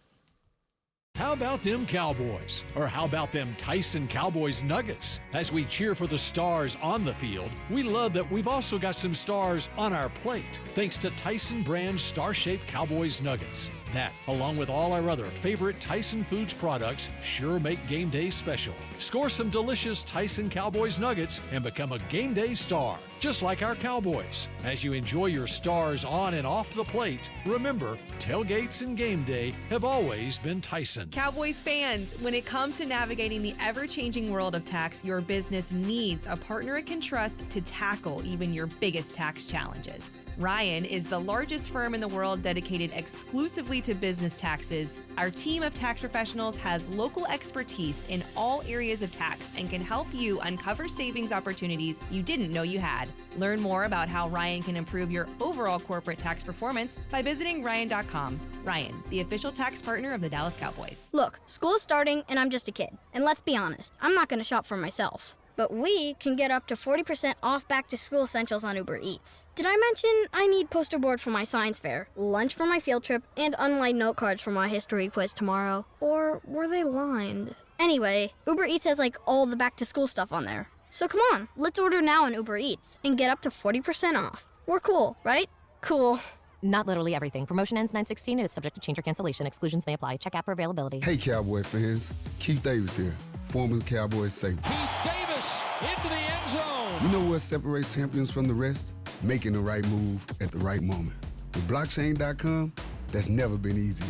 S7: How about them Cowboys? Or how about them Tyson Cowboys Nuggets? As we cheer for the stars on the field, we love that we've also got some stars on our plate, thanks to Tyson brand star-shaped Cowboys Nuggets. That, along with all our other favorite Tyson Foods products, sure make game day special. Score some delicious Tyson Cowboys Nuggets and become a game day star, just like our Cowboys. As you enjoy your stars on and off the plate, remember, tailgates and game day have always been Tyson.
S11: Cowboys fans, when it comes to navigating the ever-changing world of tax, your business needs a partner it can trust to tackle even your biggest tax challenges. Ryan is the largest firm in the world dedicated exclusively to business taxes. Our team of tax professionals has local expertise in all areas of tax and can help you uncover savings opportunities you didn't know you had. Learn more about how Ryan can improve your overall corporate tax performance by visiting Ryan.com. Ryan, the official tax partner of the Dallas Cowboys.
S9: Look, school's starting and I'm just a kid. And let's be honest, I'm not going to shop for myself. But we can get up to 40% off back-to-school essentials on Uber Eats. Did I mention I need poster board for my science fair, lunch for my field trip, and unlined note cards for my history quiz tomorrow? Or were they lined? Anyway, Uber Eats has all the back-to-school stuff on there. So come on, let's order now on Uber Eats and get up to 40% off. We're cool, right? Cool.
S10: Not literally everything. Promotion ends 9/16 and is subject to change or cancellation. Exclusions may apply. Check app for availability.
S6: Hey, Cowboy fans. Keith Davis here, former Cowboys safety.
S7: Keith Davis into the end zone.
S6: You know what separates champions from the rest? Making the right move at the right moment. With blockchain.com, that's never been easier.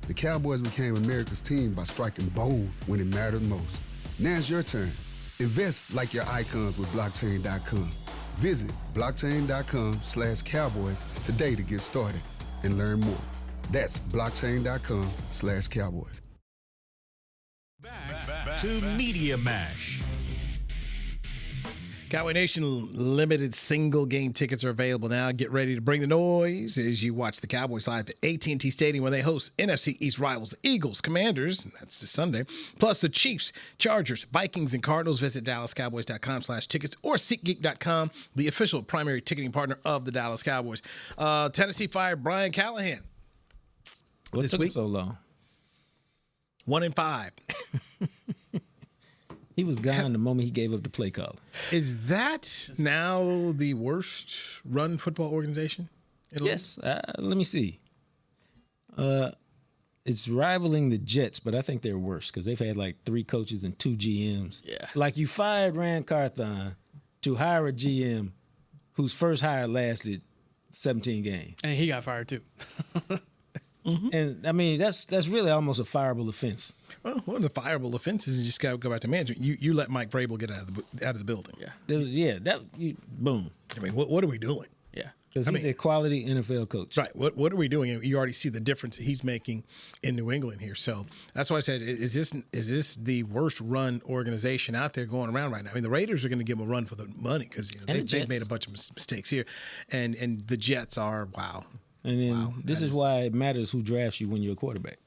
S6: The Cowboys became America's team by striking bold when it mattered most. Now it's your turn. Invest like your icons with blockchain.com. Visit blockchain.com/Cowboys today to get started and learn more. That's blockchain.com/Cowboys.
S1: Back to Media Mash.
S3: Cowboy Nation limited single game tickets are available now. Get ready to bring the noise as you watch the Cowboys live at AT&T Stadium when they host NFC East rivals Eagles, Commanders. That's this Sunday. Plus the Chiefs, Chargers, Vikings, and Cardinals. Visit DallasCowboys.com/tickets or SeatGeek.com, the official primary ticketing partner of the Dallas Cowboys. Tennessee fired Brian Callahan.
S4: What
S3: this
S4: took
S3: week?
S4: him so long?
S3: 1-5.
S4: He was gone the moment he gave up the play call.
S3: Is that now the worst run football organization?
S4: Yes. Let me see. It's rivaling the Jets, but I think they're worse because they've had like 3 coaches and 2 GMs.
S5: Yeah.
S4: Like you fired Rand Carthon to hire a GM whose first hire lasted 17 games.
S5: And he got fired too.
S4: And I mean, that's really almost a fireable offense.
S3: Well, one of the fireable offenses is you just got to go back to management. You let Mike Vrabel get out of the building.
S5: Yeah.
S4: Boom.
S3: I mean, what are we doing?
S5: Yeah.
S4: Because he's a quality NFL coach.
S3: Right. What are we doing? You already see the difference that he's making in New England here. So that's why I said, is this the worst run organization out there going around right now? I mean, the Raiders are going to give them a run for the money because they've made a bunch of mistakes here, and the Jets are wow.
S4: And then this is why it matters who drafts you when you're a quarterback,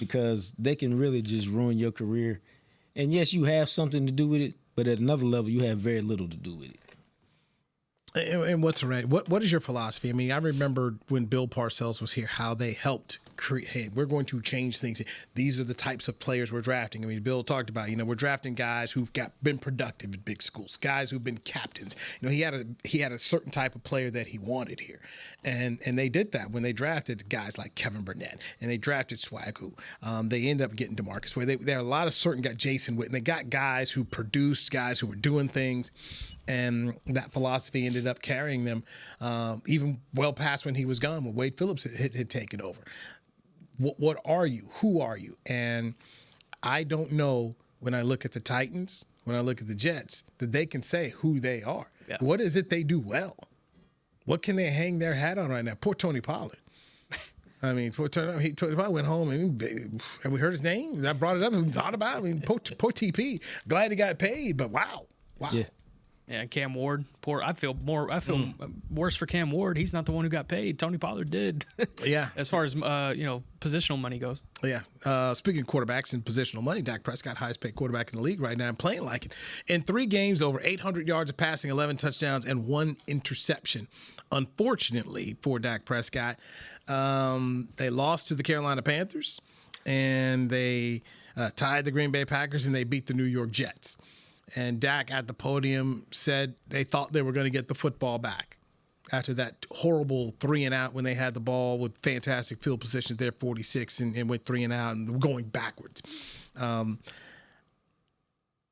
S4: because they can really just ruin your career. And yes, you have something to do with it, but at another level, you have very little to do with it.
S3: And what's right? What is your philosophy? I mean, I remember when Bill Parcells was here, how they helped create. Hey, we're going to change things. These are the types of players we're drafting. I mean, Bill talked about, we're drafting guys who've been productive at big schools, guys who've been captains. He had a certain type of player that he wanted here, and they did that when they drafted guys like Kevin Burnett and they drafted Swagoo. They ended up getting DeMarcus Ware. There are a lot of certain guys, Jason Witten. They got guys who produced, guys who were doing things. And that philosophy ended up carrying them even well past when he was gone, when Wade Phillips had taken over. What are you? Who are you? And I don't know, when I look at the Titans, when I look at the Jets, that they can say who they are. Yeah. What is it they do well? What can they hang their hat on right now? Poor Tony Pollard. I mean, Tony Pollard went home and have we heard his name? I brought it up. We thought about it. I mean, poor TP. Glad he got paid, but wow.
S4: Yeah.
S5: Yeah, Cam Ward. I feel worse for Cam Ward. He's not the one who got paid. Tony Pollard did.
S3: Yeah.
S5: As far as positional money goes.
S3: Yeah. Speaking of quarterbacks and positional money, Dak Prescott, highest paid quarterback in the league right now, and playing like it. In 3 games, over 800 yards of passing, 11 touchdowns, and 1 interception. Unfortunately for Dak Prescott, they lost to the Carolina Panthers, and they tied the Green Bay Packers, and they beat the New York Jets. And Dak at the podium said they thought they were going to get the football back after that horrible 3-and-out when they had the ball with fantastic field position at their 46 and went 3-and-out and going backwards.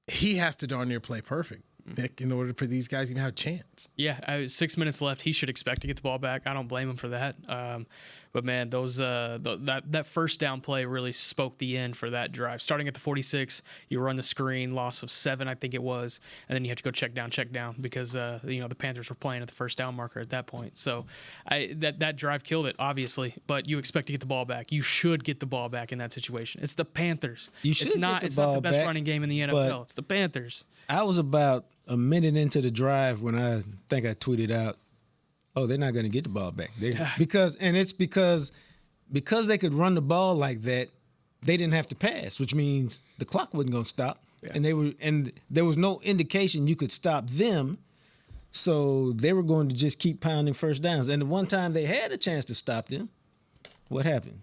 S3: He has to darn near play perfect, Nick, in order for these guys to have a chance.
S5: Yeah, 6 minutes left. He should expect to get the ball back. I don't blame him for that. But man, that first down play really spoke the end for that drive. Starting at the 46, you run the screen, loss of 7, I think it was, and then you have to go check down because the Panthers were playing at the first down marker at that point. So that drive killed it, obviously. But you expect to get the ball back. You should get the ball back in that situation. It's the Panthers.
S4: It's not the
S5: best running game in the NFL. It's the Panthers.
S4: I was about a minute into the drive when I think I tweeted out, "Oh, they're not going to get the ball back." Because they could run the ball like that, they didn't have to pass, which means the clock wasn't going to stop, and there was no indication you could stop them, so they were going to just keep pounding first downs. And the one time they had a chance to stop them, what happened?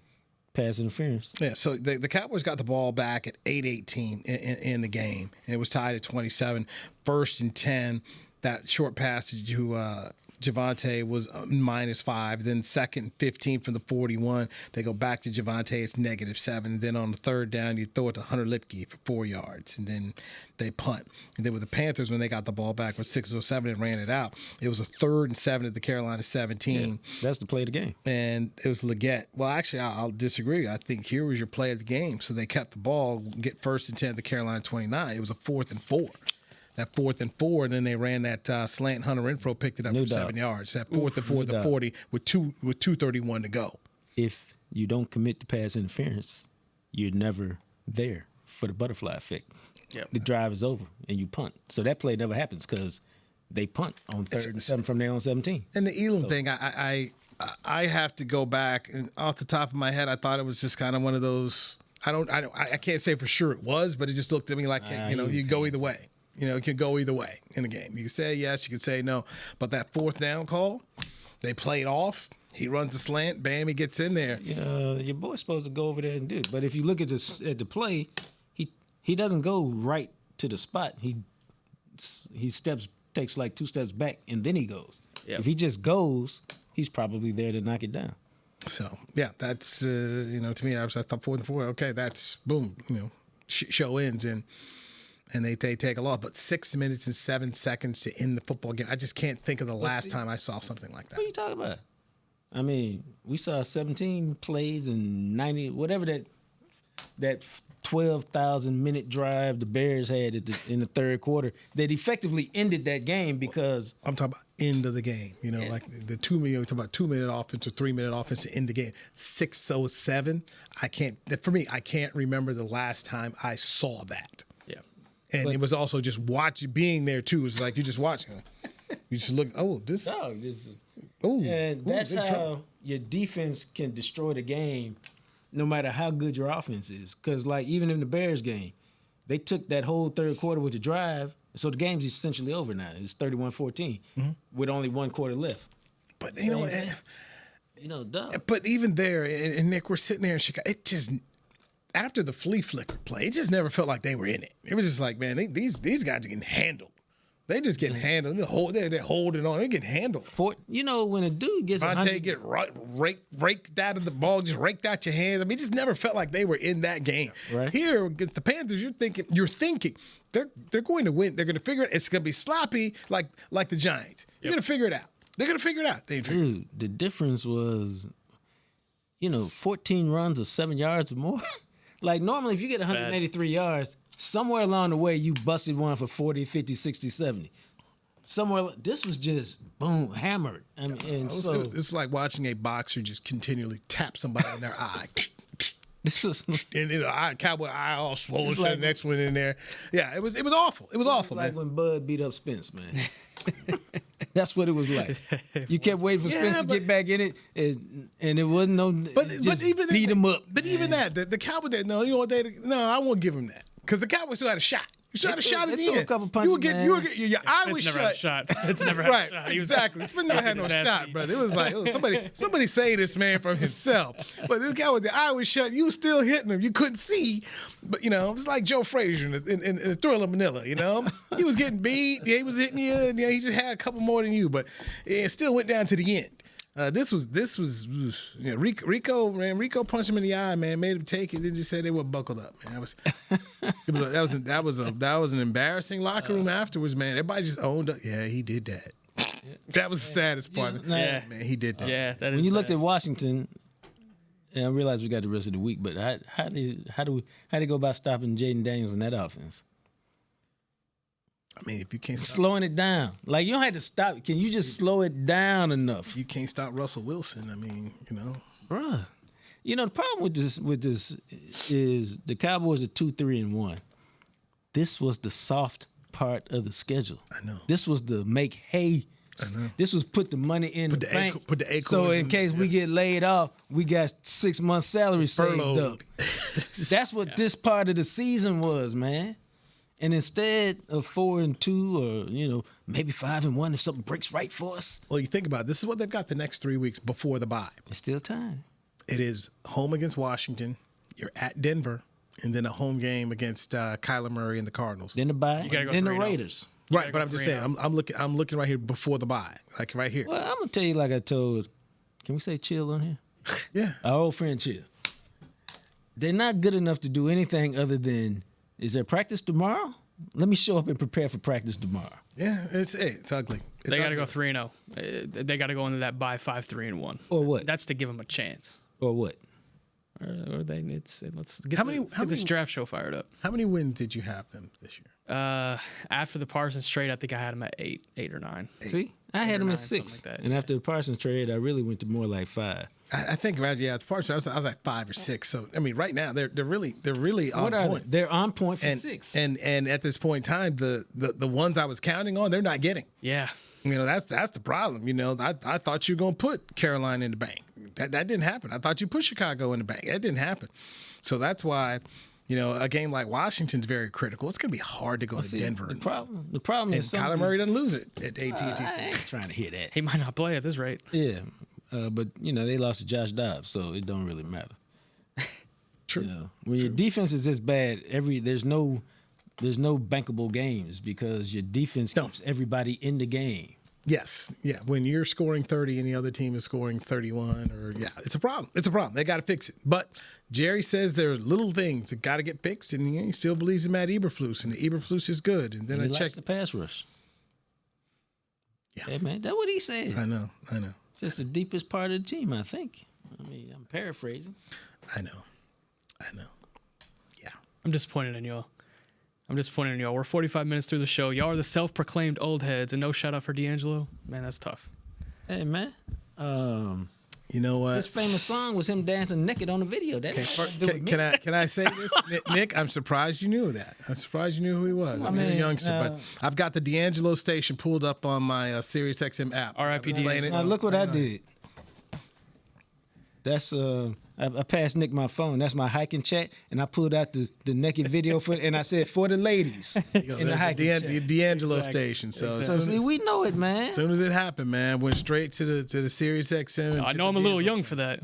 S4: Pass interference.
S3: Yeah, so the Cowboys got the ball back at 8:18 in the game, and it was tied at 27. 1st and 10, that short pass to Javonte was -5. Then 2nd and 15 from the 41. They go back to Javonte. It's -7. Then on the 3rd down, you throw it to Hunter Lipke for 4 yards, and then they punt. And then with the Panthers, when they got the ball back with 6:07 and ran it out, it was a 3rd and 7 at the Carolina 17.
S4: Yeah, that's the play of the game.
S3: And it was Leggett. Well, actually, I'll disagree. I think here was your play of the game. So they kept the ball, get 1st and 10 at the Carolina 29. It was a 4th and 4. That 4th and 4, and then they ran that slant. Hunter Renfrow picked it up for 7 yards. That 4th and 4 at the 40 with 2:31 to go.
S4: If you don't commit to pass interference, you're never there for the butterfly effect.
S5: Yep.
S4: The drive is over, and you punt. So that play never happens because they punt on 3rd and 7 from their own 17.
S3: And the Elam thing, I have to go back, and off the top of my head, I thought it was just kind of one of those. I can't say for sure it was, but it just looked to me like you go either way. It can go either way in a game. You can say yes, you can say no. But that 4th down call, they played off. He runs the slant, bam, he gets in there.
S4: Yeah, your boy's supposed to go over there and do it. But if you look at the play, he doesn't go right to the spot. He takes like 2 steps back, and then he goes. Yep. If he just goes, he's probably there to knock it down.
S3: So yeah, that's to me, I thought 4th and 4. Okay, that's boom. Show ends and they take a loss. But 6 minutes and 7 seconds to end the football game. I just can't think of the last time I saw something like that.
S4: What are you talking about? I mean, we saw 17 plays and 90, whatever that 12,000-minute drive the Bears had in the third quarter that effectively ended that game because
S3: I'm talking about end of the game. Like the 2 minute. We're talking about 2-minute offense or 3-minute offense to end the game. 6:07. I can't remember the last time I saw that.
S5: Yeah,
S3: and it was also just being there too. It's like you're just watching. You just look. Oh, this.
S4: No, and that's how your defense can destroy the game, no matter how good your offense is. Because, like, even in the Bears game, they took that whole third quarter with the drive, so the game's essentially over now. It's 31-14 with only one quarter left.
S3: But but even there, and Nick, we're sitting there in Chicago. It just after the flea flicker play, it just never felt like they were in it. It was just like, man, these guys are getting handled. They just getting handled. They're holding on. They're getting handled.
S4: When a dude gets
S3: get raked out of the ball, just raked out your hands. I mean, it just never felt like they were in that game.
S4: Right.
S3: Here against the Panthers, you're thinking they're going to win. They're going to figure it. It's going to be sloppy like the Giants. You're going to figure it out. They're going to figure it out.
S4: Dude, the difference was, 14 runs of 7 yards or more. Like normally, if you get 183 yards. Somewhere along the way, you busted one for 40, 50, 60, 70. This was just, boom, hammered.
S3: It's like watching a boxer just continually tap somebody in their eye.
S4: This was
S3: Cowboy eye all swollen. Like, the next one in there. Yeah, it was awful. It was awful,
S4: like
S3: man.
S4: when Bud beat up Spence, man. That's what it was like. You kept waiting for Spence to get back in it, and it wasn't no. But even beat him up.
S3: But even that, the Cowboys, I won't give him that. Because the Cowboys still had a shot. You still had a shot at the end.
S4: A couple punches,
S3: your eye was shut.
S5: Spence never had a shot.
S3: Right, exactly. Spence never had no shot, brother. It was like somebody say this man from himself. But this guy with the eye was shut. You were still hitting him. You couldn't see. But, it was like Joe Frazier in Thriller Manila, He was getting beat. Yeah, he was hitting you. And, he just had a couple more than you. But it still went down to the end. This was Rico punched him in the eye, man, made him take it, then just said they were buckled up, man. That was an embarrassing locker room afterwards, man. Everybody just owned up. Yeah, he did that. That was the saddest part. Man, he did that.
S5: Yeah, that is
S4: when you looked at Washington, and I realize we got the rest of the week, but how do they go about stopping Jaden Daniels in that offense?
S3: I mean, if you can't
S4: slowing it down, like you don't have to stop. Can you just slow it down enough?
S3: You can't stop Russell Wilson. I mean,
S4: bruh. The problem with this is the Cowboys are 2-3-1. This was the soft part of the schedule.
S3: I know.
S4: This was the make hay. I know. This was put the money in the bank.
S3: Put the acorns
S4: so in case we get laid off, we got 6 months' salary saved up. That's what this part of the season was, man. And instead of 4-2 or, maybe 5-1 if something breaks right for us.
S3: Well, you think about it. This is what they've got the next 3 weeks before the bye.
S4: It's still time.
S3: It is home against Washington. You're at Denver. And then a home game against Kyler Murray and the Cardinals.
S4: Then the bye. Then the Raiders.
S3: Right, but I'm just saying. I'm looking right here before the bye. Like right here.
S4: Well, I'm going to tell you like I told. Can we say Chill on here?
S3: Yeah.
S4: Our old friend Chill. They're not good enough to do anything other than, is there practice tomorrow? Let me show up and prepare for practice tomorrow.
S3: Yeah, it's ugly.
S5: They got to go 3-0. They got to go into that bye 5-3-1.
S4: Or what?
S5: That's to give them a chance.
S4: Or what?
S5: Let's get this draft show fired up.
S3: How many wins did you have them this year?
S5: After the Parsons trade, I think I had them at 8 or 9.
S4: See, I had them at 6. Like and after the Parsons trade, I really went to more like 5.
S3: I think the Parsons I was like 5 or 6. So I mean, right now they're really on point.
S4: They're on point for 6.
S3: And at this point in time, the ones I was counting on, they're not getting.
S5: Yeah.
S3: That's the problem. I thought you were going to put Carolina in the bank. That didn't happen. I thought you put Chicago in the bank. That didn't happen. So that's why, a game like Washington's very critical. It's going to be hard to go to Denver.
S4: The problem is
S3: Kyler Murray doesn't lose it at AT&T Stadium.
S4: I ain't trying to hear that.
S5: He might not play at this rate.
S4: Yeah, but they lost to Josh Dobbs, so it don't really matter.
S3: True.
S4: When your defense is this bad, there's no bankable games because your defense keeps everybody in the game.
S3: Yes. Yeah. When you're scoring 30 and the other team is scoring 31, it's a problem. It's a problem. They got to fix it. But Jerry says there are little things that got to get fixed, and he still believes in Matt Eberflus, and the Eberflus is good. And then
S4: he
S3: I checked
S4: likes the pass rush.
S3: Yeah.
S4: Hey, man, that's what he said.
S3: I know.
S4: It's just the deepest part of the team, I think. I mean, I'm paraphrasing.
S3: I know. Yeah.
S5: I'm disappointed in y'all. We're 45 minutes through the show. Y'all are the self-proclaimed old heads, and no shout out for D'Angelo. Man, that's tough.
S4: Hey, man.
S3: You know what?
S4: This famous song was him dancing naked on the video.
S3: Can I say this, Nick? I'm surprised you knew that. I'm surprised you knew who he was. I'm a youngster, but I've got the D'Angelo station pulled up on my SiriusXM app.
S5: R.I.P. D'Angelo.
S4: Now look what I did. That's I passed Nick my phone. That's my hiking chat, and I pulled out the naked video and I said for the ladies in the hiking chat.
S3: The D'Angelo station. So
S4: see, we know it, man.
S3: As soon as it happened, man, went straight to the SiriusXM.
S5: I know I'm a little young for that.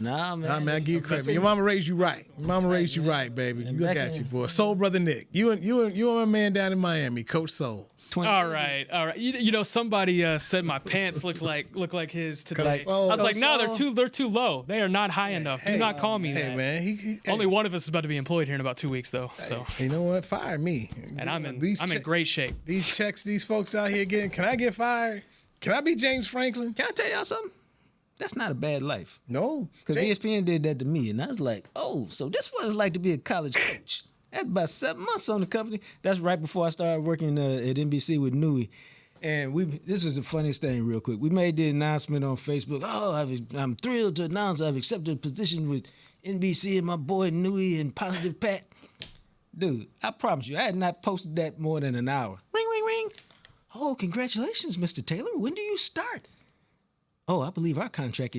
S4: Nah, man.
S3: I give you credit. Your mama raised you right. Your mama raised you right, baby. Look at you, boy. Soul brother Nick. You and my man down in Miami, Coach Soul.
S5: All right. You know, somebody said my pants look like his today. I was like, no, they're too low. They are not high enough. Do not call me that.
S3: Hey, man.
S5: Only one of us is about to be employed here in about 2 weeks, though. So
S3: you know what? Fire me.
S5: And I'm in great shape.
S3: These checks, these folks out here getting. Can I get fired? Can I be James Franklin?
S4: Can I tell y'all something? That's not a bad life.
S3: No,
S4: because ESPN did that to me, and I was like, oh, so this what it's like to be a college coach. I had about 7 months on the company. That's right before I started working at NBC with Newy. And this is the funniest thing real quick. We made the announcement on Facebook. I'm thrilled to announce I've accepted a position with NBC and my boy Newy and Positive Pat. Dude, I promise you, I had not posted that more than an hour. Ring, ring, ring. Oh, congratulations, Mr. Taylor. When do you start? Oh, I believe our contract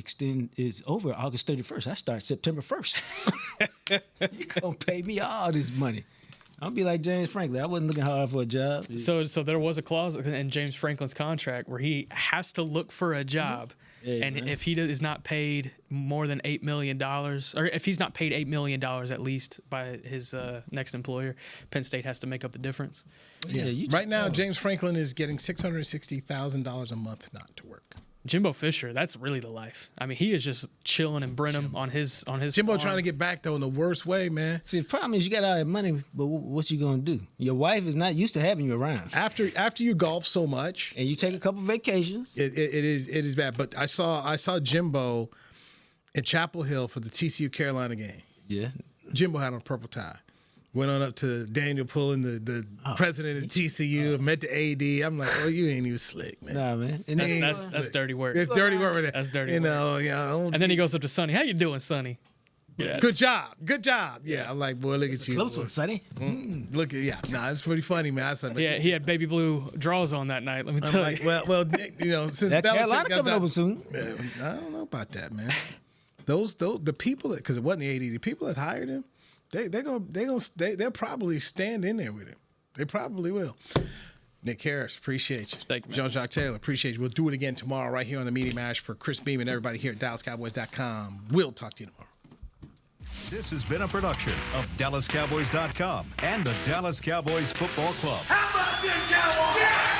S4: is over August 31st. I start September 1st. You gonna pay me all this money. I'll be like James Franklin. I wasn't looking hard for a job.
S5: So there was a clause in James Franklin's contract where he has to look for a job.
S4: Hey,
S5: and
S4: man.
S5: if he is not paid more than $8 million, or if he's not paid $8 million at least by his next employer, Penn State has to make up the difference.
S3: Yeah. Right now, James Franklin is getting $660,000 a month not to work.
S5: Jimbo Fisher, that's really the life. I mean, he is just chilling in Brenham on his
S3: Jimbo
S5: farm.
S3: trying to get back, though, in the worst way, man.
S4: See, the problem is you got all that money, but what you going to do? Your wife is not used to having you around.
S3: After you golf so much.
S4: And you take a couple vacations.
S3: It is bad. But I saw Jimbo in Chapel Hill for the TCU-Carolina game.
S4: Yeah.
S3: Jimbo had on a purple tie. Went on up to Daniel Pullen, the president of TCU, met the AD. I'm like, oh, you ain't even slick, man.
S4: Nah, man. And
S5: that's dirty work.
S3: It's dirty work right there.
S5: That's dirty work. And then he goes up to Sonny. How you doing, Sonny?
S3: Yeah. Good job. Yeah. I'm like, boy, look at you.
S4: Close one, Sonny.
S3: Look at it's pretty funny, man. I said,
S5: he had baby blue draws on that night. Let me tell you.
S3: Well, since
S4: that
S3: Belichick
S4: Carolina
S3: got
S4: coming over soon.
S3: I don't know about that, man. The people because it wasn't the AD, the people that hired him. They'll probably stand in there with him. They probably will. Nick Harris, appreciate you.
S5: Thank you, man.
S3: Jean-Jacques Taylor, appreciate you. We'll do it again tomorrow right here on the Media Mash for Chris Beam and everybody here at DallasCowboys.com. We'll talk to you tomorrow.
S1: This has been a production of DallasCowboys.com and the Dallas Cowboys Football Club.
S12: How about this, Cowboys? Yeah!